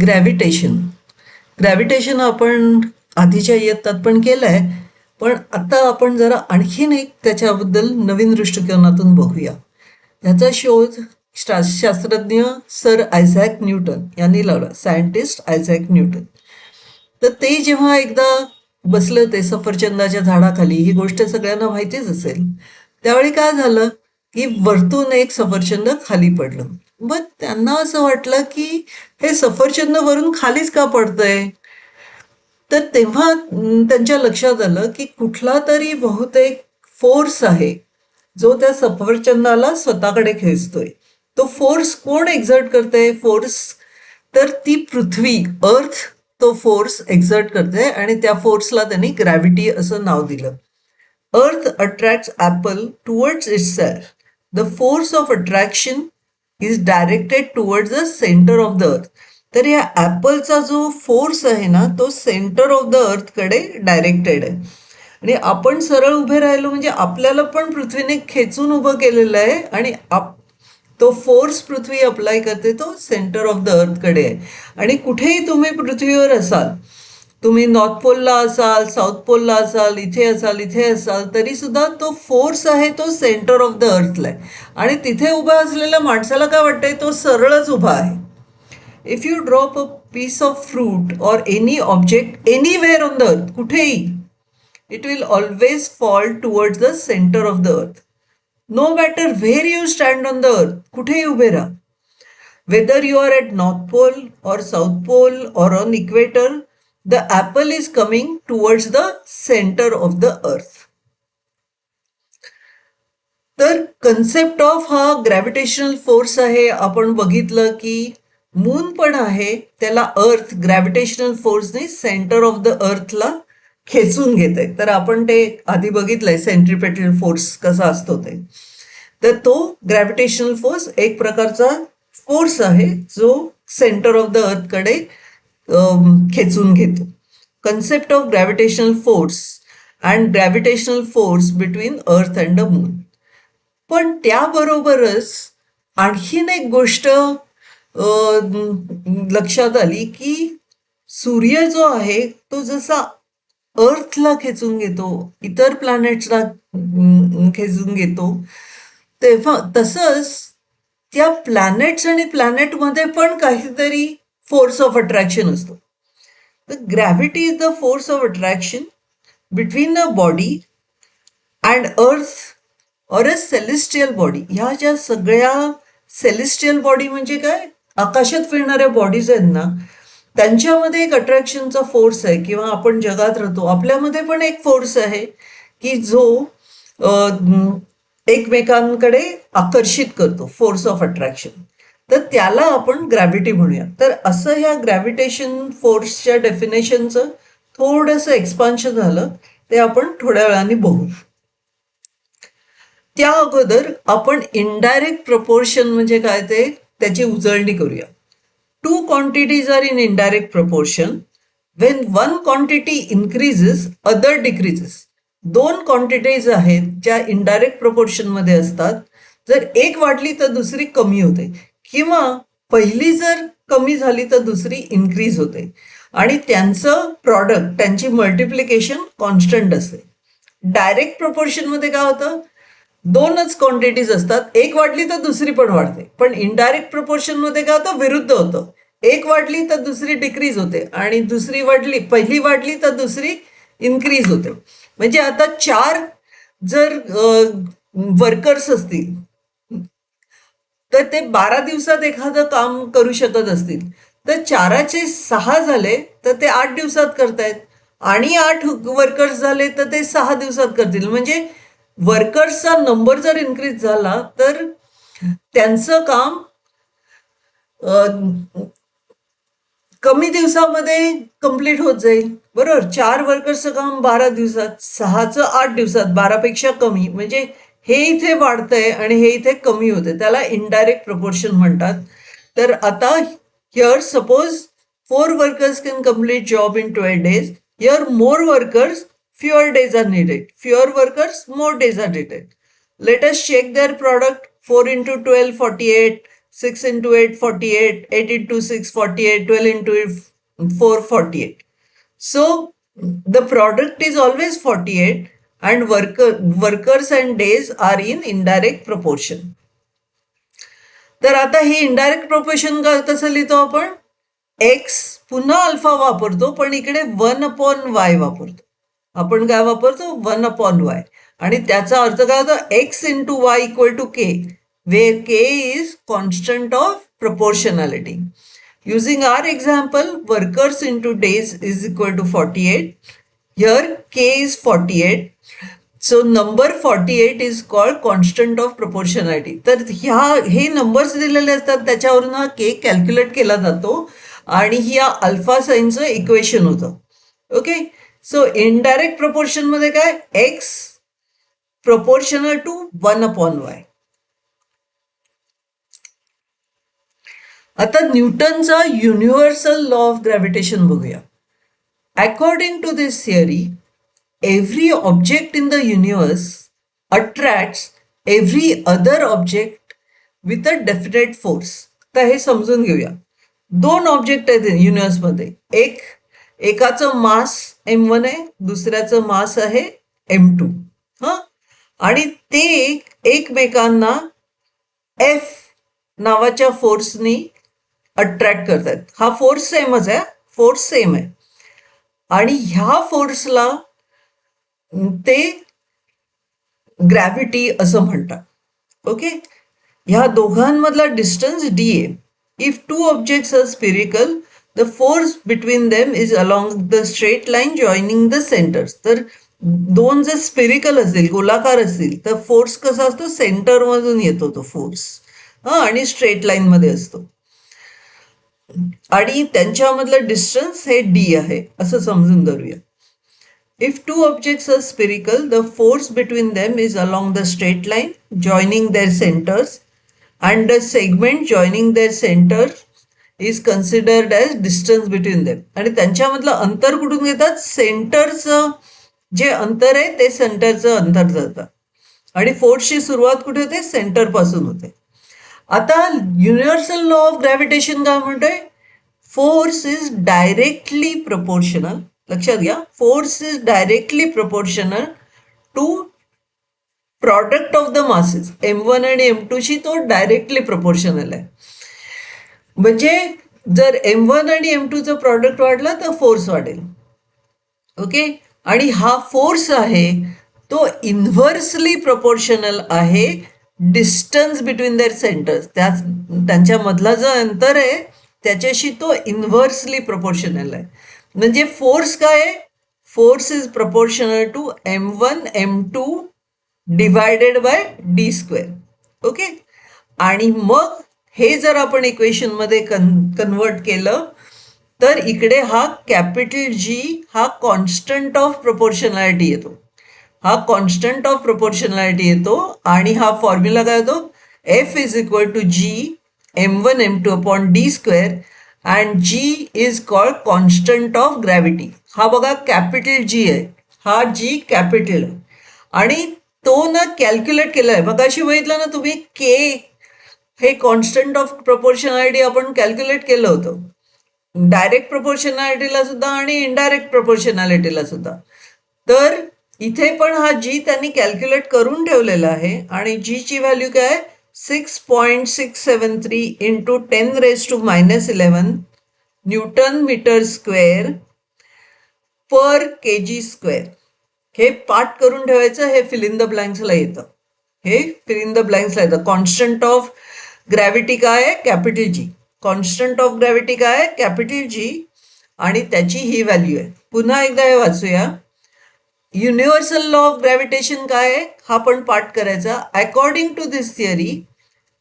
Gravitation. Gravitation आपण आधीच्या इयत्तात पण केलंय, पण आता आपण जरा आणखीन एक त्याच्याबद्दल नवीन दृष्टिकोनातून बघूया. ह्याचा शोध शास्त्रज्ञ सर आयझॅक न्यूटन यांनी लावला, सायंटिस्ट आयझॅक न्यूटन. तर ते जेव्हा एकदा बसलं ते सफरचंदाच्या झाडाखाली, ही गोष्ट सगळ्यांना माहितीच असेल, त्यावेळी काय झालं की वरतून एक सफरचंद खाली पडलं. मग त्यांना असं वाटलं की हे सफरचंद वरून खालीच का पडतंय. तर तेव्हा त्यांच्या लक्षात आलं की कुठला तरी बहुतेक फोर्स आहे जो त्या सफरचंदाला स्वतःकडे खेचतोय. तो फोर्स कोण एक्झर्ट करते? फोर्स तर ती पृथ्वी, अर्थ, तो फोर्स एक्झर्ट करते आणि त्या फोर्सला त्यांनी ग्रॅव्हिटी असं नाव दिलं. अर्थ attracts Apple towards itself. The force of attraction is directed towards the centre of the अर्थ. तर या ॲपलचा जो फोर्स आहे ना, तो सेंटर ऑफ द अर्थकडे डायरेक्टेड आहे. आणि आपण सरळ उभे राहिलो म्हणजे आपल्याला पण पृथ्वीने खेचून उभं केलेलं आहे आणि तो फोर्स पृथ्वी अप्लाय करते तो सेंटर ऑफ द अर्थकडे आहे. आणि कुठेही तुम्ही पृथ्वीवर असाल, तुम्ही नॉर्थ पोलला असाल, साऊथ पोलला असाल, इथे असाल, इथे असाल, तरी सुद्धा तो फोर्स आहे तो सेंटर ऑफ द अर्थला आहे. आणि तिथे उभा असलेल्या माणसाला काय वाटतंय, तो सरळच उभा आहे. If you drop a piece of fruit or any object anywhere on the earth, कुठेही, it will always fall towards the center of the earth. No matter where you stand on the earth, कुठेही उभे राहा. Whether you are at North Pole or South Pole or on equator, the apple is coming towards the center of the earth. तर concept of हा gravitational force आहे. आपण बघितलं की moon पण आहे, त्याला अर्थ ग्रॅव्हिटेशनल फोर्सने सेंटर ऑफ द अर्थला खेचून घेत आहे. तर आपण ते आधी बघितलंय, सेंट्रिपेटल फोर्स कसा असतो ते. तर तो ग्रॅव्हिटेशनल फोर्स एक प्रकारचा फोर्स आहे जो सेंटर ऑफ द अर्थकडे खेचून घेतो. Concept of gravitational force and gravitational force between earth and the moon. पण त्याबरोबरच आणखीन एक गोष्ट लक्षात आली की सूर्य जो आहे तो जसा अर्थला खेचून घेतो, इतर प्लॅनेट्सला खेचून घेतो, तेव्हा तसंच त्या प्लॅनेट्स आणि प्लॅनेटमध्ये पण काहीतरी फोर्स ऑफ अट्रॅक्शन असतो. तर gravity is the force of attraction between a body and अर्थ ऑर अ सेलेस्टियल बॉडी. ह्या ज्या सगळ्या सेलेस्टियल बॉडी म्हणजे काय, आकाशात फिरणाऱ्या बॉडीज आहेत ना, त्यांच्यामध्ये एक अट्रॅक्शनचा फोर्स आहे. किंवा आपण जगात राहतो, आपल्यामध्ये पण एक फोर्स आहे की जो एकमेकांकडे आकर्षित करतो, फोर्स ऑफ अट्रॅक्शन. तर त्याला आपण ग्रॅव्हिटी म्हणूया. तर असं ह्या ग्रॅव्हिटेशन फोर्सच्या डेफिनेशनचं थोडंसं एक्सपान्शन झालं, ते आपण थोड्या वेळाने बघू. त्या अगोदर आपण इनडायरेक्ट प्रपोर्शन म्हणजे काय ते त्याची उजळणी करूया. Two quantities are in indirect proportion. When one quantity increases, other decreases. दोन क्वांटिटीज आहेत ज्या इनडायरेक्ट प्रपोर्शन मध्ये असतात. जर एक वाढली तर दुसरी कमी होते, किंवा पहिली जर कमी झाली तर दुसरी इन्क्रीज होते. आणि त्यांचं प्रॉडक्ट, त्यांची मल्टिप्लिकेशन कॉन्स्टंट असते. डायरेक्ट प्रपोर्शन मध्ये काय होतं, दोनच क्वांटिटीज असतात, एक वाढली तर दुसरी पण वाढते. पण इनडायरेक्ट प्रपोर्शन मध्ये काय होतं, विरुद्ध होतं. एक वाढली तर दुसरी डिक्रीज होते आणि दुसरी वाढली, पहिली वाढली तर दुसरी इन्क्रीज होते. म्हणजे आता 4 जर वर्कर्स असतील तर ते 12 दिवसात एखादं काम करू शकत असतील, तर 4चे 6 झाले तर ते 8 दिवसात करतायत. आणि 8 वर्कर्स झाले तर ते 6 दिवसात करतील. म्हणजे वर्कर्सचा नंबर जर इन्क्रीज झाला तर त्यांचं काम कमी दिवसामध्ये कंप्लीट होत जाईल. बरोबर, 4 वर्कर्सचं काम 12 दिवसात, 6चं 8 दिवसात, 12पेक्षा कमी. म्हणजे हे इथे वाढतंय आणि हे इथे कमी होते, त्याला इनडायरेक्ट प्रपोर्शन म्हणतात. तर आता here suppose 4 workers can complete job in 12 days. Here more workers, fewer days are needed. Fewer workers, more days are needed. Let us check their product. 4 into 12, 48. 6 into 8 48, 8 into 6 48, 12 into 4 48. So the product is always 48 and workers and days are in indirect proportion. तर आता हे indirect proportion कसं लिहितो आपण? X पुन्हा alpha वापरतो पण इकडे 1/y वापरतो. आपण काय वापरतो? 1/y. आणि त्याचा अर्थ काय होतो? X into y equal to k, where k is constant of proportionality. Using our example, workers into days is equal to 48. Here k is 48. So number 48 is called constant of proportionality. तर हे numbers दिलेले असतात त्याच्यावरून हा के calculate केला जातो आणि ही अल्फा साईनचं इक्वेशन होतं. ओके, सो इनडायरेक्ट प्रपोर्शन मध्ये काय? X proportional to 1/y. आता न्यूटनचा युनिव्हर्सल लॉ ऑफ ग्रॅव्हिटेशन बघूया. According to this theory, every object in the universe attracts every other object with a definite force. तर हे समजून घेऊया. दोन ऑब्जेक्ट आहेत युनिव्हर्समध्ये. एकाचं मास m1 आहे, दुसऱ्याचं मास आहे m2. आणि ते एकमेकांना F नावाच्या फोर्सनी अट्रॅक्ट करतात. हा फोर्स सेमच आहे, फोर्स सेम आहे. आणि ह्या फोर्सला ते ग्रॅव्हिटी असं म्हणतात. ओके, ह्या दोघांमधला डिस्टन्स डी आहे. If two objects are spherical, the force between them is along the straight line joining the centres. तर दोन जर स्पिरिकल असतील, गोलाकार असतील, तर फोर्स कसा असतो? सेंटरमधून येतो तो फोर्स आणि स्ट्रेट लाईन मध्ये असतो. आणि त्यांच्यामधलं डिस्टन्स हे डी आहे असं समजून धरूया. If two objects are spherical, the force between them is along the straight line joining their centers, and the segment joining their center is considered as distance between them. आणि त्यांच्यामधलं अंतर कुठून घेतात? सेंटरचं जे अंतर आहे ते सेंटरचं अंतर जातं. आणि फोर्सची सुरुवात कुठे होते? सेंटर पासून होते. आता युनिव्हर्सल लॉ ऑफ ग्रॅव्हिटेशन काय म्हणतोय? Force is directly proportional. लक्षात घ्या, force is directly proportional to product of the masses. m1 आणि m2 शी तो डायरेक्टली प्रपोर्शनल आहे. म्हणजे जर m1 आणि m2चं प्रॉडक्ट वाढलं तर फोर्स वाढेल. ओके, आणि हा फोर्स आहे तो इन्व्हर्सली प्रपोर्शनल आहे डिस्टन्स बिटवीन देअर सेंटर्स. त्यांच्यामधला जो अंतर आहे त्याच्याशी तो इन्व्हर्सली प्रपोर्शनल आहे. म्हणजे फोर्स काय आहे? Force is proportional to m1 m2 divided by D square. Okay, आणि मग हे जर आपण इक्वेशन मध्ये कन्वर्ट केलं तर इकडे हा कॅपिटल जी हा कॉन्स्टंट ऑफ प्रपोर्शनॅलिटी येतो. हा कॉन्स्टंट ऑफ प्रपोर्शनॅलिटी येतो आणि हा फॉर्म्युला काय होतो? F is equal to G m1 m2 upon D square and G is called constant of gravity. हा बघा कॅपिटल जी आहे, हा जी कॅपिटल आहे आणि तो ना कॅल्क्युलेट केला आहे. मग अशी बघितलं ना तुम्ही, के हे कॉन्स्टंट ऑफ प्रपोर्शनॅलिटी आपण कॅल्क्युलेट केलं होतं डायरेक्ट प्रपोर्शनॅलिटीला सुद्धा आणि इनडायरेक्ट प्रपोर्शनॅलिटीला सुद्धा. तर इथे पण हा जी त्यांनी कॅल्क्युलेट करून ठेवलेला आहे आणि जी ची व्हॅल्यू काय? 6.673 इंटू 10⁻⁻11 न्यूटन मीटर स्क्वेअर पर के जी स्क्वेअर. हे पाठ करून ठेवायचं. हे फिल इन द ब्लँक्सला येतं. हे फिल इन द ब्लँक्सला येतं. कॉन्स्टंट ऑफ ग्रॅव्हिटी काय आहे? Capital G. Constant of gravity काय आहे? Capital G. आणि त्याची ही व्हॅल्यू आहे. पुन्हा एकदा हे वाचूया. युनिव्हर्सल लॉ ऑफ ग्रॅव्हिटेशन काय आहे हा पण पाठ करायचा. According to this theory,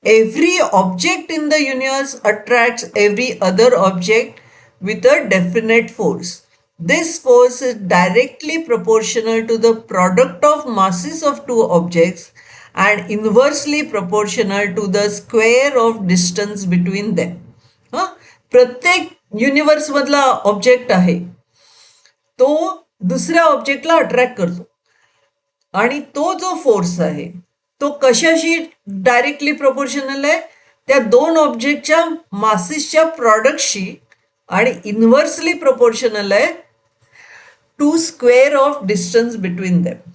every object in the universe attracts every other object with a definite force. This force is directly proportional to the product of masses of two objects and inversely proportional to the square of distance between them. प्रत्येक universe मधला object आहे तो दुसऱ्या ऑब्जेक्टला attract करतो आणि तो जो फोर्स आहे तो कशाशी डायरेक्टली प्रोपोर्शनल आहे? त्या दोन ऑब्जेक्टच्या मासेसच्या प्रॉडक्टशी आणि इन्व्हर्सली प्रोपोर्शनल आहे to square of distance between them.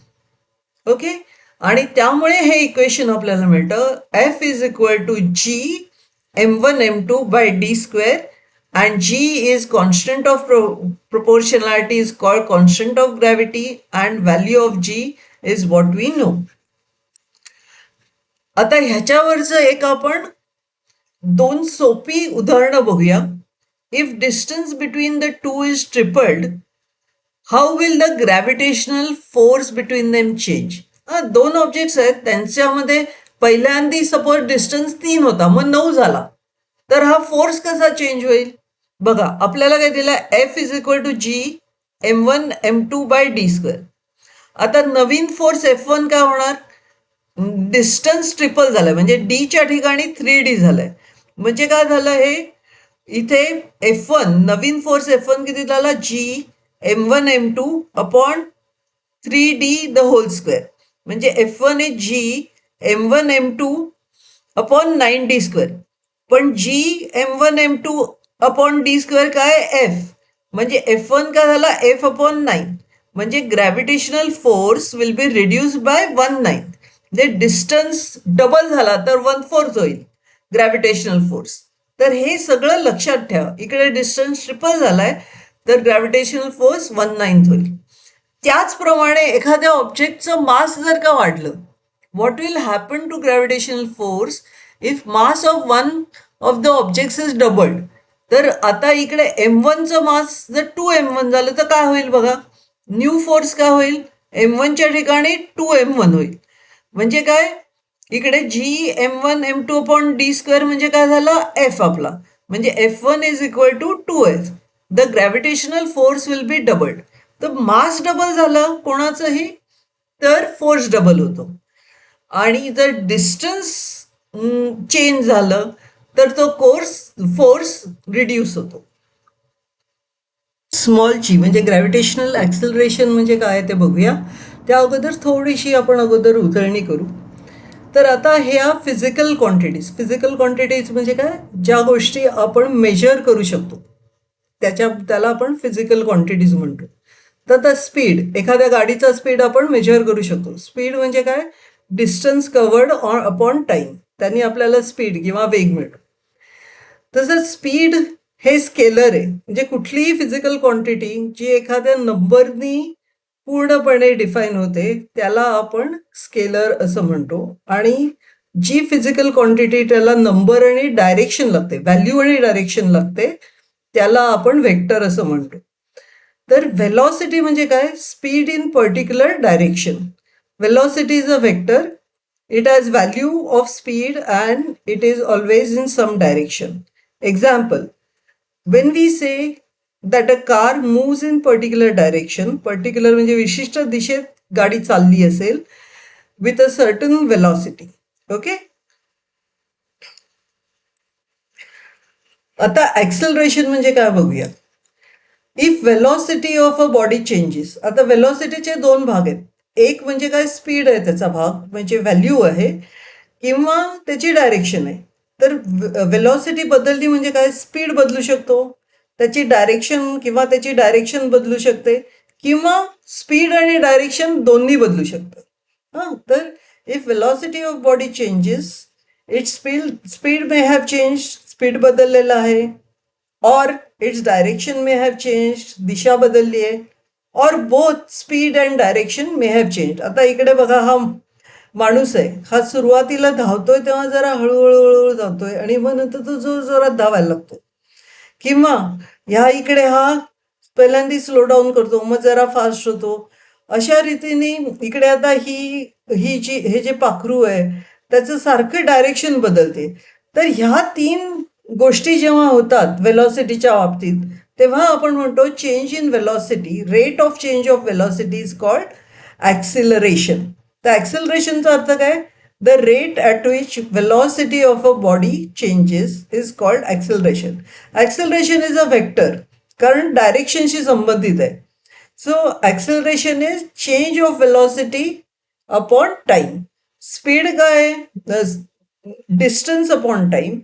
Okay, आणि त्यामुळे हे इक्वेशन आपल्याला मिळतं F is equal to G m1 m2 by d square, and g is constant of proportionality is called constant of gravity, and value of g is what we know. आता ह्याच्यावरचं एक आपण दोन सोपी उदाहरणं बघूया. If distance between the two is tripled, how will the gravitational force between them change. दोन objects आहेत, त्यांच्यामध्ये पहिल्यांदी सपोज डिस्टन्स 3 होता, मग 9 झाला, तर हा फोर्स कसा चेंज होईल. बघा, आपल्याला काय दिलं, F is equal to G m1 m2 by d square. आता नवीन फोर्स F1 काय होणार, डिस्टन्स ट्रिपल झालंय, म्हणजे डीच्या ठिकाणी 3D झालंय. म्हणजे काय झालं, हे इथे F1 नवीन फोर्स F1 किती झाला, G m1 m2 upon 3D the whole square. म्हणजे F1 आहे जी m1 m2 upon 9D square. पण जी m1 m2 upon D square काय, एफ. म्हणजे F1 काय झाला, एफ अपॉन 9. म्हणजे gravitational force will be reduce by 1/9. म्हणजे डिस्टन्स डबल झाला तर 1/4 होईल ग्रॅव्हिटेशनल फोर्स. तर हे सगळं लक्षात ठेवा. इकडे डिस्टन्स ट्रिपल झालाय तर ग्रॅव्हिटेशनल फोर्स 1/9 होईल. त्याचप्रमाणे एखाद्या ऑब्जेक्टचं मास जर का वाढलं, what will happen to gravitational force if mass of one of the objects is doubled. तर आता इकडे m1चं मास जर 2m1 झालं तर काय होईल बघा, न्यू फोर्स काय होईल, m1च्या ठिकाणी 2m1 होईल. म्हणजे काय, इकडे जी m1 m2 upon D square म्हणजे काय झालं, एफ आपला. म्हणजे F1 is equal to 2f. The gravitational force will be doubled. तर मास डबल झालं कोणाचंही तर फोर्स डबल होतो. आणि जर डिस्टन्स चेंज झालं तर तो फोर्स रिड्यूस होतो. स्मॉल जी म्हणजे ग्रॅव्हिटेशनल ॲक्सेलरेशन म्हणजे काय ते बघूया. त्या अगोदर थोडीशी आपण अगोदर उजळणी करू. तर आता ह्या फिजिकल क्वांटिटीज म्हणजे काय, ज्या गोष्टी आपण मेजर करू शकतो त्याला आपण फिजिकल क्वांटिटीज म्हणतो. तर आता स्पीड, एखाद्या गाडीचा स्पीड आपण मेजर करू शकतो. स्पीड म्हणजे काय, डिस्टन्स कवर्ड अपॉन टाइम, त्यांनी आपल्याला स्पीड किंवा वेग मिळतो. तसंच स्पीड हे स्केलर आहे. म्हणजे कुठलीही फिजिकल क्वांटिटी जी एखाद्या नंबरनी पूर्णपणे डिफाईन होते त्याला आपण स्केलर असं म्हणतो. आणि जी फिजिकल क्वांटिटी त्याला नंबर आणि डायरेक्शन लागते, व्हॅल्यू आणि डायरेक्शन लागते, त्याला आपण व्हेक्टर असं म्हणतो. तर व्हेलॉसिटी म्हणजे काय, speed in particular direction. Velocity is a vector. It has value of speed and it is always in some direction. Example, when we say that a car moves in particular direction, particular म्हणजे विशिष्ट दिशेत गाडी चालली असेल with a certain velocity. Okay? आता acceleration म्हणजे काय बघूया. If velocity of a body changes. आता वेलॉसिटीचे दोन भाग आहेत. एक म्हणजे काय, स्पीड आहे त्याचा भाग म्हणजे व्हॅल्यू आहे, किंवा त्याची डायरेक्शन आहे. तर वेलॉसिटी बदलली म्हणजे काय, स्पीड बदलू शकतो, त्याची डायरेक्शन बदलू शकते, किंवा स्पीड आणि डायरेक्शन दोन्ही बदलू शकतं. हां, तर if velocity of body changes, its speed may have change, speed बदललेला आहे, or its direction may have change, दिशा बदलली आहे, or both speed and direction may have change. आता इकडे बघा, हा माणूस आहे, हा सुरुवातीला धावतोय तेव्हा जरा हळूहळू धावतोय आणि मग नंतर तो जोरात धावायला लागतो. किंवा ह्या इकडे हा पहिल्यांदा स्लो डाऊन करतो, मग जरा फास्ट होतो. अशा रीतीने इकडे आता हे जे पाखरू आहे त्याचं सारखं डायरेक्शन बदलते. तर ह्या 3 गोष्टी जेव्हा होतात वेलॉसिटीच्या बाबतीत, तेव्हा आपण म्हणतो change in velocity, rate of change of velocity is called acceleration. तर ॲक्सिलरेशनचा अर्थ काय, the rate at which velocity of a body changes is called acceleration. Acceleration is a vector, कारण डायरेक्शनशी संबंधित आहे. So acceleration is change of velocity upon time. Speed काय, distance upon time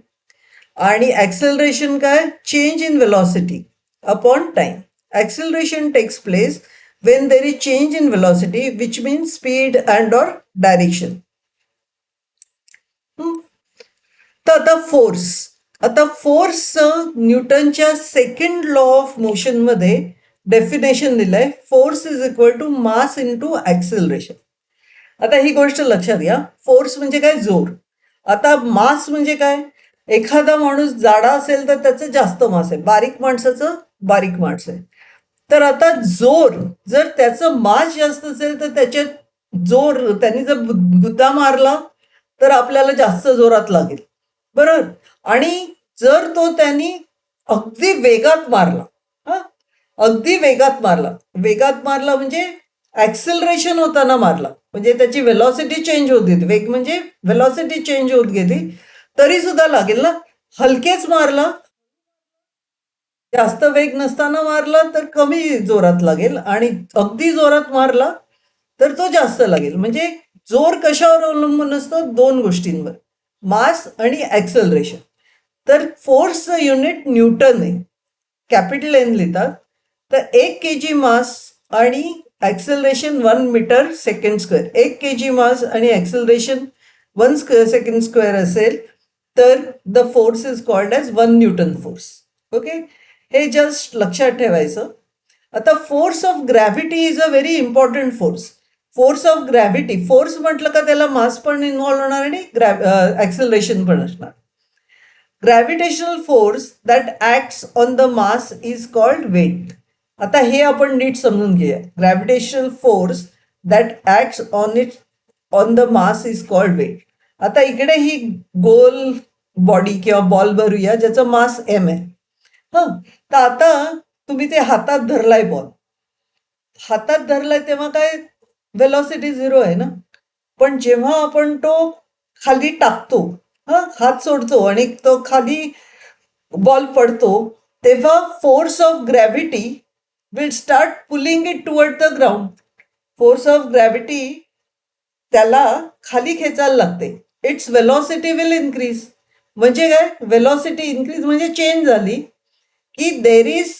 आणि ऍक्सेलरेशन काय change in velocity upon time. Acceleration takes place when there is change in velocity which means speed and or direction. तर आता force न्यूटनच्या second law of motion मध्ये definition दिलंय, force is equal to mass into acceleration. आता ही गोष्ट लक्षात घ्या, फोर्स म्हणजे काय जोर. आता मास म्हणजे काय, एखादा माणूस जाडा असेल तर त्याचं जास्त मास आहे, बारीक माणसाचं बारीक मास आहे. तर आता जोर, जर त्याचं मास जास्त असेल तर त्याच्यात जोर, त्यांनी जर बुद्धा मारला तर आपल्याला जास्त जोरात लागेल, बरोबर. आणि जर तो त्यांनी अगदी वेगात मारला, हा अगदी वेगात मारला म्हणजे ऍक्सेलरेशन होताना मारला, म्हणजे त्याची वेलॉसिटी चेंज होत गेली, वेग म्हणजे वेलॉसिटी चेंज होत गेली, तरी सुद्धा लागेल ना. हलकेच मारला, जास्त वेग नसताना मारला तर कमी जोरात लागेल, आणि अगदी जोरात मारला तर तो जास्त लागेल. म्हणजे जोर कशावर अवलंबून असतो, दोन गोष्टींवर, मास आणि ऍक्सेलरेशन. तर फोर्सचं युनिट न्यूटन आहे, कॅपिटल एन लिहितात. तर 1 kg मास आणि acceleration 1 metre second square, 1 kg mass आणि ऍक्सेलरेशन 1 सेकंड स्क्वेअर असेल तर the force is called as 1 Newton force. Okay, हे जस्ट लक्षात ठेवायचं. आता force of gravity is a very important force. Force of gravity, force म्हटलं का त्याला मास पण इन्व्हॉल्व होणार आणि ऍक्सेलरेशन पण असणार. Gravitational force that acts on the mass is called weight. आता हे आपण नीट समजून घेऊया. Gravitational force that acts on the mass is called weight. आता इकडे ही गोल बॉडी किंवा बॉल भरूया ज्याचं मास एम आहे. हा, तर आता तुम्ही ते हातात धरलाय बॉल, हातात धरलाय तेव्हा काय, वेलॉसिटी 0 आहे ना. पण जेव्हा आपण तो खाली टाकतो, हा हात सोडतो आणि तो खाली बॉल पडतो, तेव्हा force of gravity will start pulling it toward the ground. Force of gravity त्याला खाली खेचायला लागते. Its velocity will increase. म्हणजे काय, वेलॉसिटी इन्क्रीज म्हणजे चेंज झाली की there is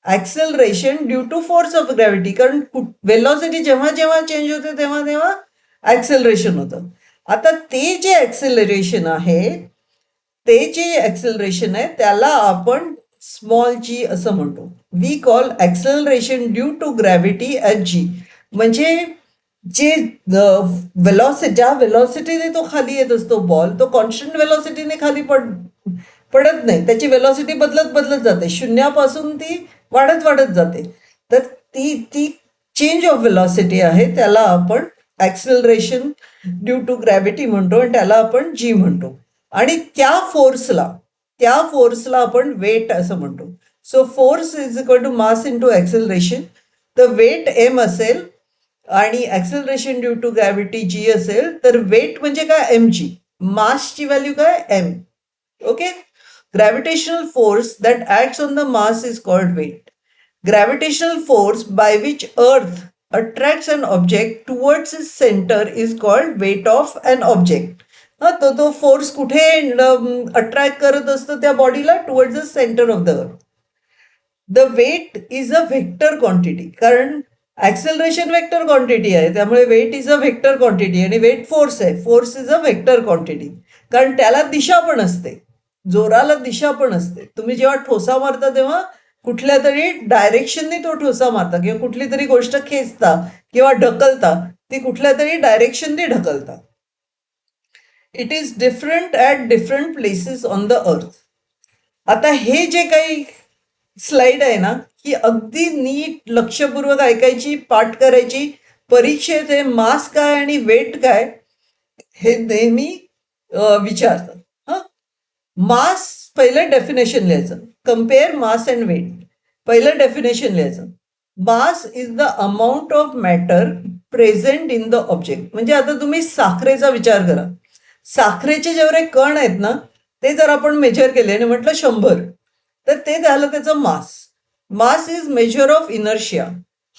acceleration due to force of gravity. कारण वेलॉसिटी जेव्हा जेव्हा चेंज होते तेव्हा तेव्हा ऍक्सेलरेशन होतं. आता ते जे ऍक्सेलरेशन आहे, ते जे ऍक्सेलरेशन आहे त्याला आपण स्मॉल जी असं म्हणतो. We call acceleration due to gravity H G. म्हणजे जे वेलॉसिटी, ज्या वेलॉसिटीने तो खाली येत असतो बॉल, तो कॉन्स्टंट वेलॉसिटीने खाली पडत नाही, त्याची वेलॉसिटी बदलत बदलत जाते, शून्यापासून ती वाढत वाढत जाते. तर ती ती चेंज ऑफ वेलॉसिटी आहे, त्याला आपण ऍक्सेलरेशन ड्यू टू ग्रॅव्हिटी म्हणतो आणि त्याला आपण जी म्हणतो. आणि त्या फोर्सला आपण वेट असं म्हणतो. So force is equal to mass into acceleration. तर वेट एम असेल आणि acceleration due to gravity G असेल, तर वेट म्हणजे काय, एम जी. मासची व्हॅल्यू काय, M. Okay. Gravitational force that acts on the mass is called weight. Gravitational force by which Earth attracts an object towards its center is called weight of an object. हा, तो force कुठे attract करत असतो त्या बॉडीला, towards the centre of the earth. The weight is a vector quantity, कारण acceleration vector quantity आहे, त्यामुळे weight is a vector quantity. आणि वेट फोर्स आहे, force is a vector quantity, कारण त्याला दिशा पण असते, जोराला दिशा पण असते. तुम्ही जेव्हा ठोसा मारता तेव्हा कुठल्या तरी डायरेक्शनने तो ठोसा मारता, किंवा कुठली तरी गोष्ट खेचता किंवा ढकलता, ती कुठल्या तरी डायरेक्शनने ढकलता. It is different at different places on the अर्थ. आता हे जे काही स्लाइड आहे ना, ही अगदी नीट लक्षपूर्वक ऐकायची, पाठ करायची. परीक्षेत हे मास काय आणि वेट काय हे नेहमी विचारतात. हा, मास, पहिलं डेफिनेशन लिहायचं, कम्पेअर मास अँड वेट. पहिलं डेफिनेशन लिहायचं, mass is the amount of matter present in the object. म्हणजे आता तुम्ही साखरेचा विचार करा, साखरेचे जेवढे कण आहेत ना, ते जर आपण मेजर केले आणि म्हटलं 100, तर ते झालं त्याचं mass. Mass is measure of inertia.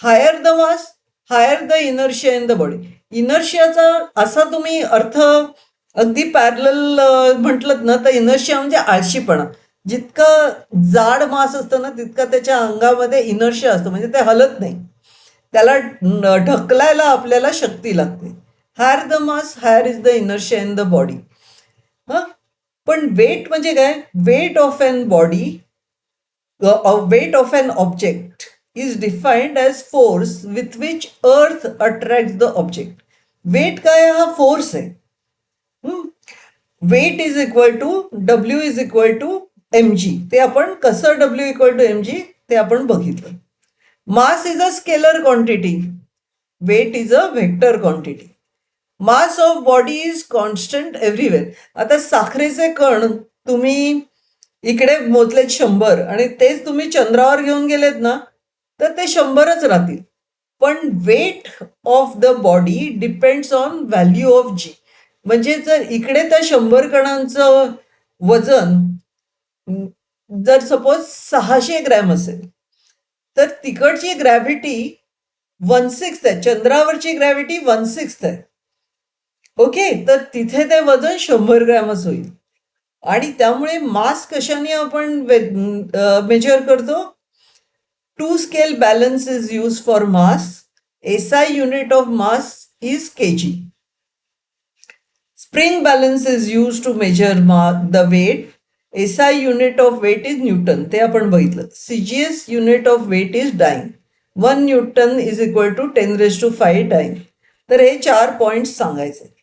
Higher the mass, higher the inertia in the body. इनर्शियाचा असा तुम्ही अर्थ अगदी पॅरलल म्हटलं ना तर इनर्शिया म्हणजे आळशीपणा. जितकं जाड मास असतं ना तितकं त्याच्या अंगामध्ये इनर्शिया असतो, म्हणजे ते हलत नाही. त्याला ढकलायला आपल्याला शक्ती लागते. Higher the mass higher is the inertia in the body. हा, पण वेट म्हणजे काय? Weight of an body, weight of an object is defined as force with which earth attracts the object. Weight काय आहे? हा फोर्स आहे. Weight is equal to W is equal to M G. ते आपण कसं W equal to M G ते आपण बघितलं. Mass is a scalar quantity, weight is a vector quantity. Mass of body is constant everywhere. आता साखरेचे कण तुम्ही इकडे मोजलेत 100 आणि तेच तुम्ही चंद्रावर घेऊन गेलेत ना तर ते 100च राहतील. पण weight of the body depends on value of g. म्हणजे जर इकडे त्या 100 कणांचं वजन जर सपोज 600 ग्रॅम असेल तर तिकडची ग्रॅव्हिटी 1/6 आहे. चंद्रावरची ग्रॅव्हिटी 1/6 आहे. ओके, तर तिथे ते वजन 100 ग्रॅमच होईल. आणि त्यामुळे मास कशाने आपण मेजर करतो? Two scale balance is use for mass. SI unit of mass is KG. Spring balance is use to measure the weight. SI unit of weight is Newton, ते आपण बघितलं. CGS unit of weight is dyne. 1 Newton is equal to 10⁵ dyne. तर हे 4 points सांगायचे.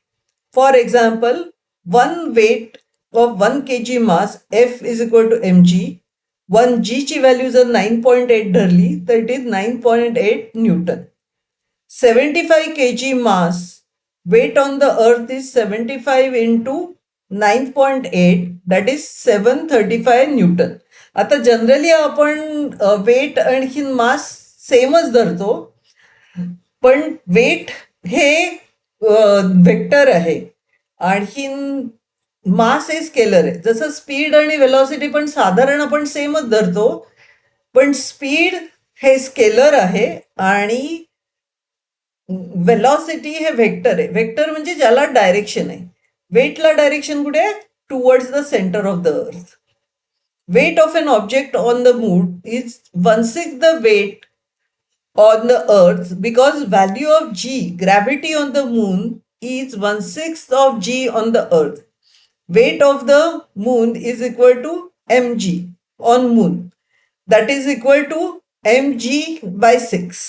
For example, one weight of 1 kg mass F is equal to M G. 1 G ची value जर 9.8 धरली तर it is 9.8 Newton. 75 kg mass weight on the earth is 75 into 9.8, that is 735 Newton. आता generally आपण weight आणखीन मास सेमच धरतो, पण वेट हे वेक्टर आहे, आणखीन मास हे स्केलर आहे. जसं स्पीड आणि वेलॉसिटी पण साधारण आपण सेमच धरतो, पण स्पीड हे स्केलर आहे आणि वेलॉसिटी हे व्हेक्टर आहे. व्हेक्टर म्हणजे ज्याला डायरेक्शन आहे. वेटला डायरेक्शन कुठे आहे? Towards the centre of the earth. Weight of an object on the moon is 1/6 the weight on the earth because value of g, gravity on the moon, is 1/6 of g on the earth. Weight of the moon is equal to mg on moon, that is equal to mg by 6.